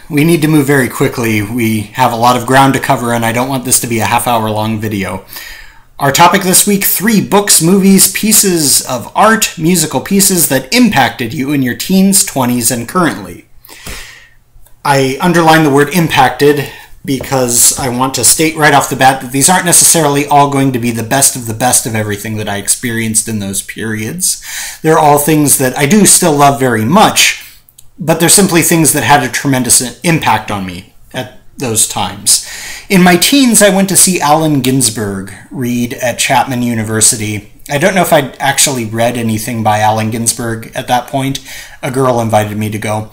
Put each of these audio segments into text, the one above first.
We need to move very quickly. We have a lot of ground to cover, and I don't want this to be a half-hour-long video. Our topic this week, 3 books, movies, pieces of art, musical pieces that impacted you in your teens, 20s, and currently. I underline the word impacted because I want to state right off the bat that these aren't necessarily all going to be the best of everything that I experienced in those periods. They're all things that I do still love very much, but they're simply things that had a tremendous impact on me at those times. In my teens, I went to see Allen Ginsberg read at Chapman University. I don't know if I'd actually read anything by Allen Ginsberg at that point. A girl invited me to go.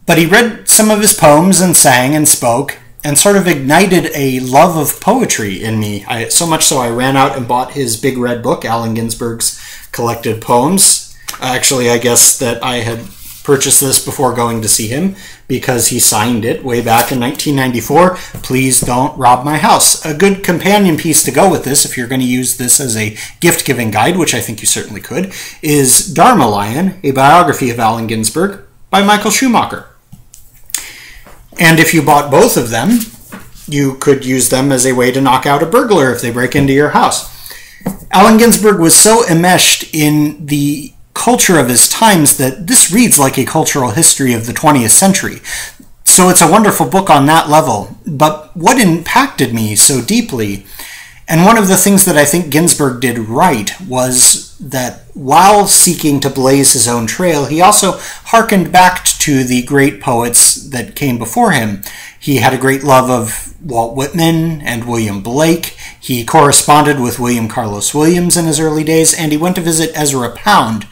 But he read some of his poems and sang and spoke and sort of ignited a love of poetry in me. So much so I ran out and bought his big red book, Allen Ginsberg's collected poems. Actually, I guess that I had purchased this before going to see him because he signed it way back in 1994. Please don't rob my house. A good companion piece to go with this, if you're going to use this as a gift-giving guide, which I think you certainly could, is Dharma Lion, a biography of Allen Ginsberg by Michael Schumacher. And if you bought both of them, you could use them as a way to knock out a burglar if they break into your house. Allen Ginsberg was so enmeshed in the culture of his times that this reads like a cultural history of the 20th century. So it's a wonderful book on that level. But what impacted me so deeply, and one of the things that I think Ginsberg did right, was that while seeking to blaze his own trail, he also hearkened back to the great poets that came before him. He had a great love of Walt Whitman and William Blake. He corresponded with William Carlos Williams in his early days, and he went to visit Ezra Pound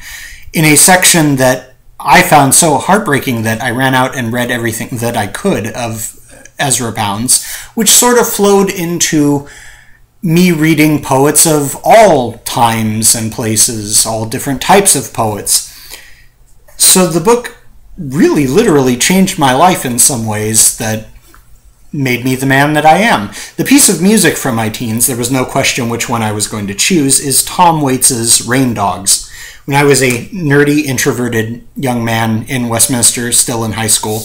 in a section that I found so heartbreaking that I ran out and read everything that I could of Ezra Pound's, which sort of flowed into me reading poets of all times and places, all different types of poets. So the book really literally changed my life in some ways that made me the man that I am. The piece of music from my teens, there was no question which one I was going to choose, is Tom Waits's Rain Dogs. When I was a nerdy, introverted young man in Westminster, still in high school,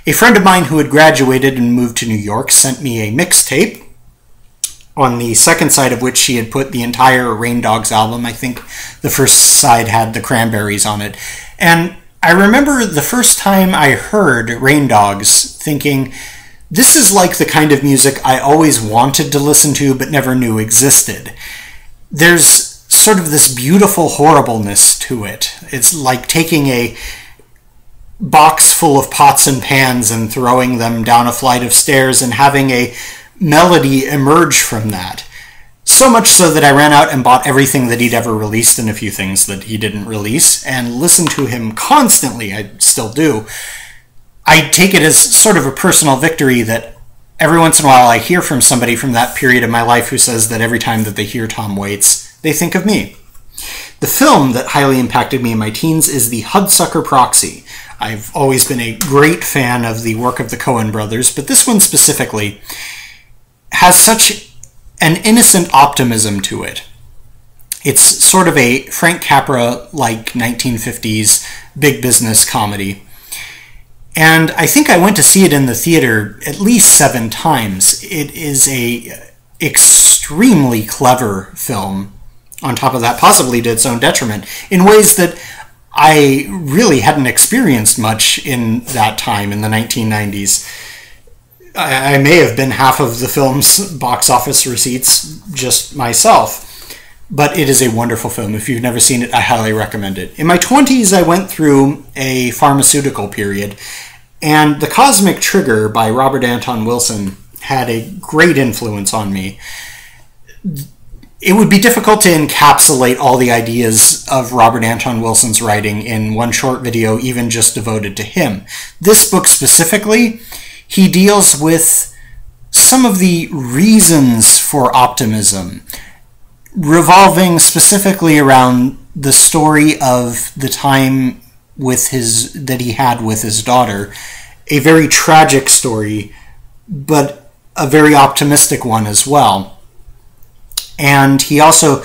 a friend of mine who had graduated and moved to New York sent me a mixtape, on the second side of which she had put the entire Rain Dogs album. I think the first side had the Cranberries on it. And I remember the first time I heard Rain Dogs thinking, this is like the kind of music I always wanted to listen to but never knew existed. There's sort of this beautiful horribleness to it. It's like taking a box full of pots and pans and throwing them down a flight of stairs and having a melody emerge from that. So much so that I ran out and bought everything that he'd ever released and a few things that he didn't release and listened to him constantly. I still do. I take it as sort of a personal victory that every once in a while I hear from somebody from that period of my life who says that every time that they hear Tom Waits, they think of me. The film that highly impacted me in my teens is The Hudsucker Proxy. I've always been a great fan of the work of the Coen brothers, but this one specifically has such an innocent optimism to it. It's sort of a Frank Capra-like 1950s big business comedy. And I think I went to see it in the theater at least 7 times. It is a extremely clever film, on top of that, possibly to its own detriment, in ways that I really hadn't experienced much in that time, in the 1990s. I may have been half of the film's box office receipts just myself, but it is a wonderful film. If you've never seen it, I highly recommend it. In my 20s, I went through a pharmaceutical period, and The Cosmic Trigger by Robert Anton Wilson had a great influence on me. It would be difficult to encapsulate all the ideas of Robert Anton Wilson's writing in one short video, even just devoted to him. This book specifically, he deals with some of the reasons for optimism, revolving specifically around the story of the time that he had with his daughter. A very tragic story, but a very optimistic one as well. And he also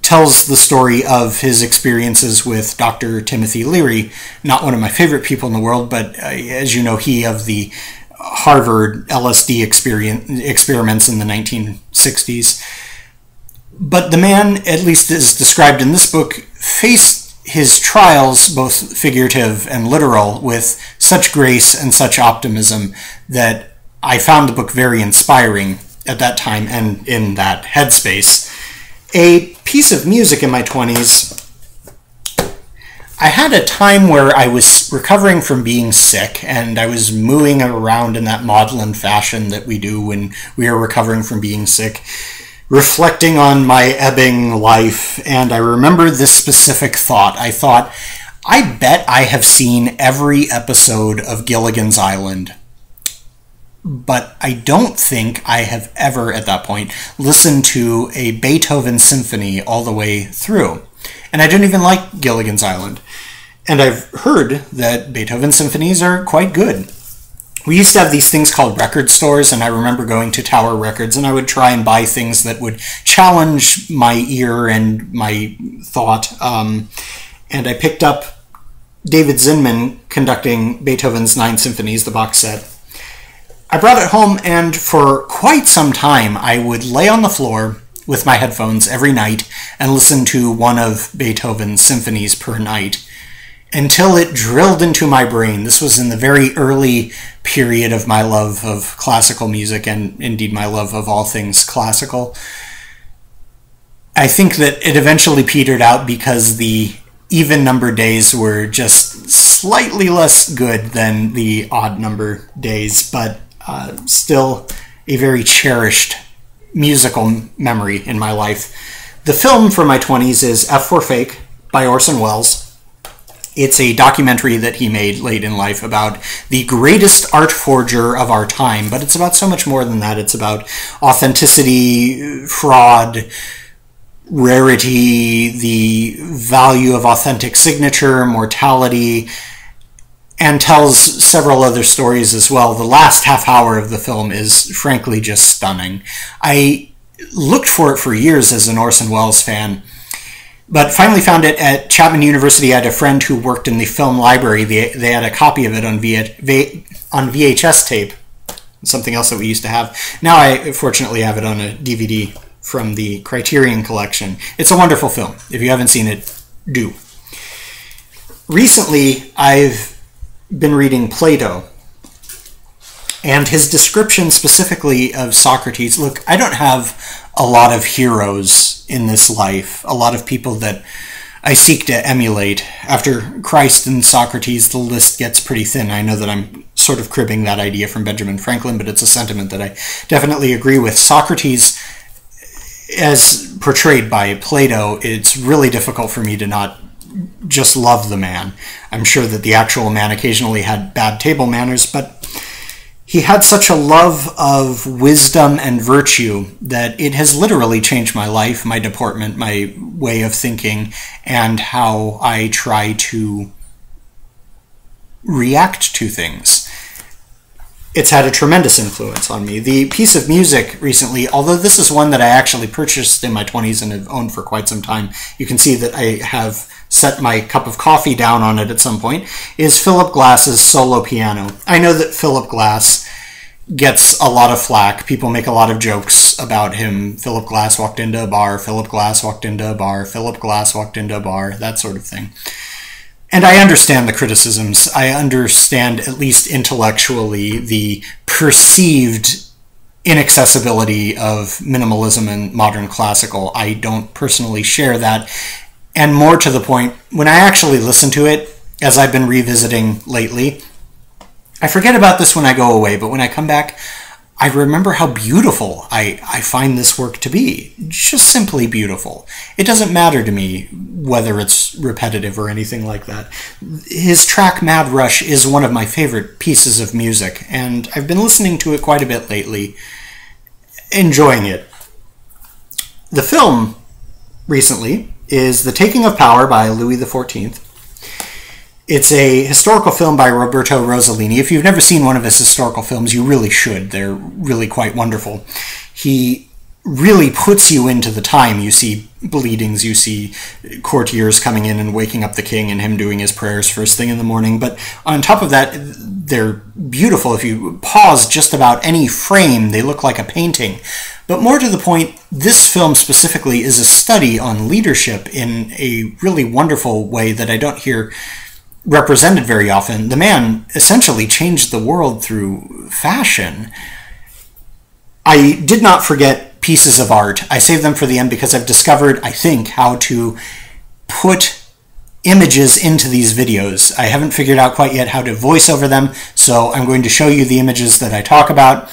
tells the story of his experiences with Dr. Timothy Leary, not one of my favorite people in the world, but as you know, he of the Harvard LSD experiments in the 1960s. But the man, at least as described in this book, faced his trials, both figurative and literal, with such grace and such optimism that I found the book very inspiring at that time and in that headspace. A piece of music in my 20s. I had a time where I was recovering from being sick, and I was mooing around in that maudlin fashion that we do when we are recovering from being sick, reflecting on my ebbing life, and I remember this specific thought. I thought, I bet I have seen every episode of Gilligan's Island, but I don't think I have ever, at that point, listened to a Beethoven symphony all the way through. And I didn't even like Gilligan's Island. And I've heard that Beethoven symphonies are quite good. We used to have these things called record stores, and I remember going to Tower Records, and I would try and buy things that would challenge my ear and my thought. And I picked up David Zinman conducting Beethoven's 9 Symphonies, the box set. I brought it home, and for quite some time, I would lay on the floor with my headphones every night and listen to one of Beethoven's symphonies per night until it drilled into my brain. This was in the very early period of my love of classical music and indeed my love of all things classical. I think that it eventually petered out because the even number days were just slightly less good than the odd number days, but still a very cherished musical memory in my life. The film for my 20s is F for Fake by Orson Welles. It's a documentary that he made late in life about the greatest art forger of our time, but it's about so much more than that. It's about authenticity, fraud, rarity, the value of authentic signature, mortality, and tells several other stories as well. The last half hour of the film is frankly just stunning. I looked for it for years as an Orson Welles fan, but finally found it at Chapman University. I had a friend who worked in the film library. They had a copy of it on VHS tape, something else that we used to have. Now I fortunately have it on a DVD from the Criterion Collection. It's a wonderful film. If you haven't seen it, do. Recently, I've been reading Plato, and his description specifically of Socrates. Look, I don't have a lot of heroes in this life, a lot of people that I seek to emulate. After Christ and Socrates, the list gets pretty thin. I know that I'm sort of cribbing that idea from Benjamin Franklin, but it's a sentiment that I definitely agree with. Socrates, as portrayed by Plato, it's really difficult for me to not just love the man. I'm sure that the actual man occasionally had bad table manners, but he had such a love of wisdom and virtue that it has literally changed my life, my deportment, my way of thinking, and how I try to react to things. It's had a tremendous influence on me. The piece of music recently, although this is one that I actually purchased in my 20s and have owned for quite some time, you can see that I have set my cup of coffee down on it at some point, is Philip Glass's solo piano. I know that Philip Glass gets a lot of flack. People make a lot of jokes about him. Philip Glass walked into a bar, Philip Glass walked into a bar, Philip Glass walked into a bar, that sort of thing. And I understand the criticisms. I understand, at least intellectually, the perceived inaccessibility of minimalism and modern classical. I don't personally share that. And more to the point, when I actually listen to it, as I've been revisiting lately, I forget about this when I go away, but when I come back, I remember how beautiful I find this work to be. Just simply beautiful. It doesn't matter to me whether it's repetitive or anything like that. His track Mad Rush is one of my favorite pieces of music, and I've been listening to it quite a bit lately, enjoying it. The film recently is The Taking of Power by Louis XIV. It's a historical film by Roberto Rossellini. If you've never seen one of his historical films, you really should. They're really quite wonderful. He really puts you into the time. You see bleedings. You see courtiers coming in and waking up the king and him doing his prayers first thing in the morning. But on top of that, they're beautiful. If you pause just about any frame, they look like a painting. But more to the point, this film specifically is a study on leadership in a really wonderful way that I don't hear represented very often. The man essentially changed the world through fashion. I did not forget pieces of art. I saved them for the end because I've discovered, I think, how to put images into these videos. I haven't figured out quite yet how to voice over them, so I'm going to show you the images that I talk about.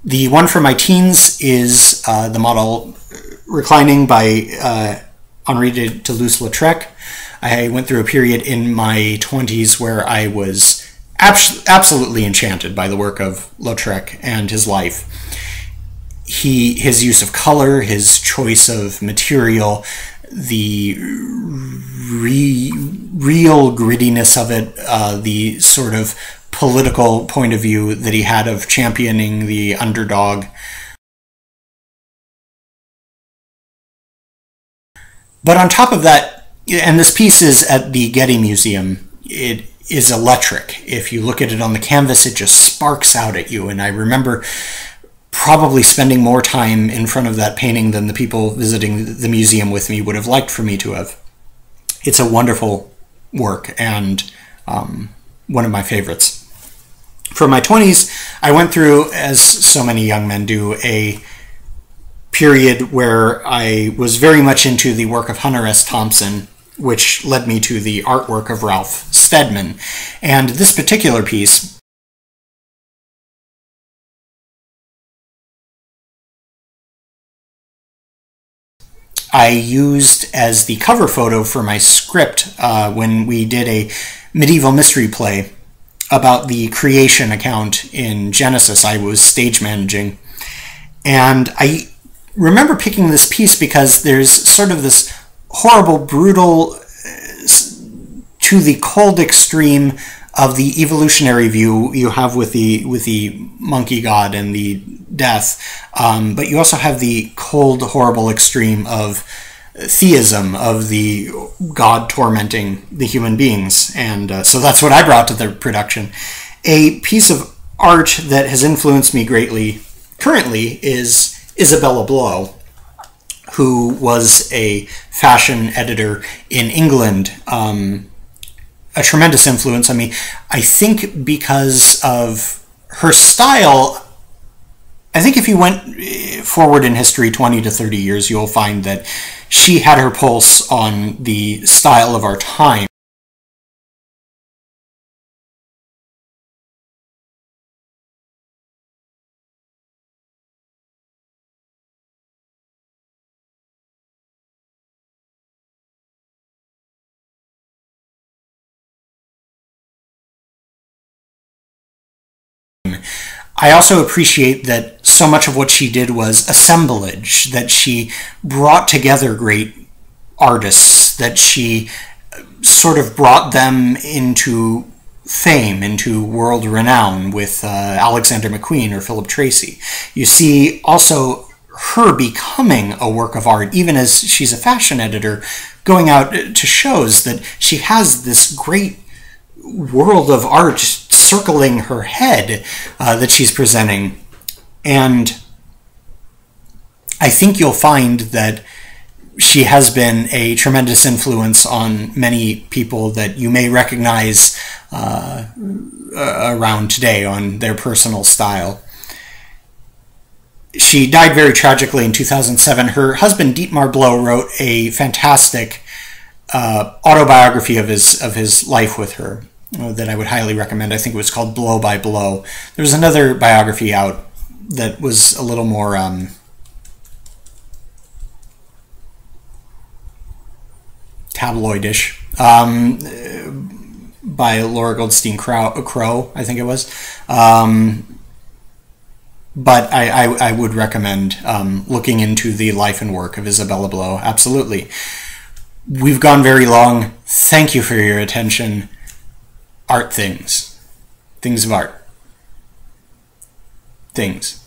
The one for my teens is the model Reclining by Henri de Toulouse-Lautrec. I went through a period in my 20s where I was absolutely enchanted by the work of Lautrec and his life. His use of color, his choice of material, the real grittiness of it, the sort of political point of view that he had of championing the underdog. But on top of that, and this piece is at the Getty Museum, it is electric. If you look at it on the canvas, it just sparks out at you. And I remember probably spending more time in front of that painting than the people visiting the museum with me would have liked for me to have. It's a wonderful work and one of my favorites. For my 20s, I went through, as so many young men do, a period where I was very much into the work of Hunter S. Thompson, which led me to the artwork of Ralph Steadman. And this particular piece I used as the cover photo for my script when we did a medieval mystery play about the creation account in Genesis. I was stage managing. And I remember picking this piece because there's sort of this horrible, brutal, to the cold extreme of the evolutionary view you have with the monkey god and the death, but you also have the cold, horrible extreme of theism, of the god tormenting the human beings. And so that's what I brought to the production. A piece of art that has influenced me greatly currently is Isabella Blow, who was a fashion editor in England, a tremendous influence on me. I think because of her style, I think if you went forward in history 20 to 30 years, you'll find that she had her pulse on the style of our time. I also appreciate that so much of what she did was assemblage, that she brought together great artists, that she sort of brought them into fame, into world renown with Alexander McQueen or Philip Tracy. You see also her becoming a work of art, even as she's a fashion editor, going out to shows that she has this great world of art circling her head that she's presenting. And I think you'll find that she has been a tremendous influence on many people that you may recognize around today on their personal style. She died very tragically in 2007. Her husband, Dietmar Blow, wrote a fantastic autobiography of his life with her that I would highly recommend. I think it was called Blow by Blow. There was another biography out that was a little more tabloidish, by Laura Goldstein Crow, I think it was. But I would recommend looking into the life and work of Isabella Blow, absolutely. We've gone very long. Thank you for your attention. Art things. Things of art. Things.